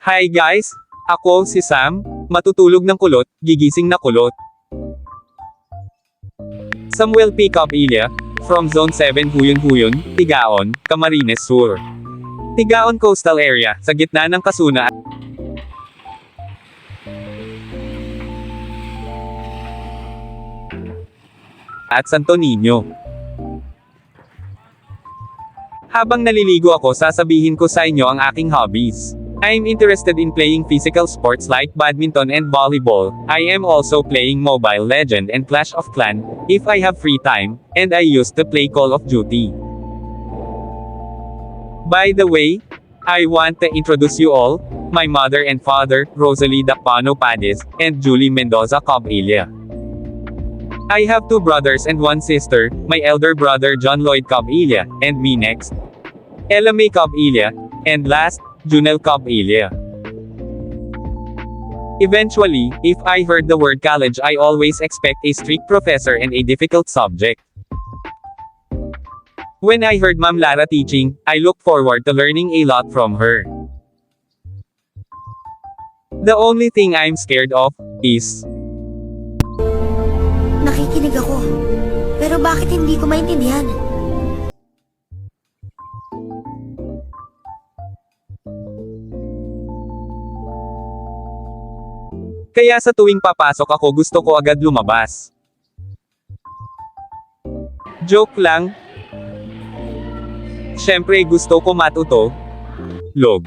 Hi guys! Ako si Sam, matutulog ng kulot, gigising na kulot. Samuel P. Cabilya, from Zone 7 Huyon, Tigaon, Camarines Sur. Tigaon Coastal Area, sa gitna ng Casuna at Santo Niño. Habang naliligo ako, sasabihin ko sa inyo ang aking hobbies. I'm interested in playing physical sports like badminton and volleyball. I am also playing Mobile Legend and Clash of Clans, if I have free time, and I used to play Call of Duty. By the way, I want to introduce you all, my mother and father, Rosalie Dacpano Padis, and Julie Mendoza Cabilya. I have 2 brothers and 1 sister, my elder brother John Lloyd Cabilya, and me next. Ella May Cabilya, and last, Junel Cabilya. Eventually, if I heard the word college, I always expect a strict professor and a difficult subject. When I heard Ma'am Lara teaching, I look forward to learning a lot from her. The only thing I'm scared of is Nakikinig ako. Pero bakit hindi ko maintindihan? kaya sa tuwing papasok ako gusto ko agad lumabas. Joke lang. Syempre gusto ko matuto. Log.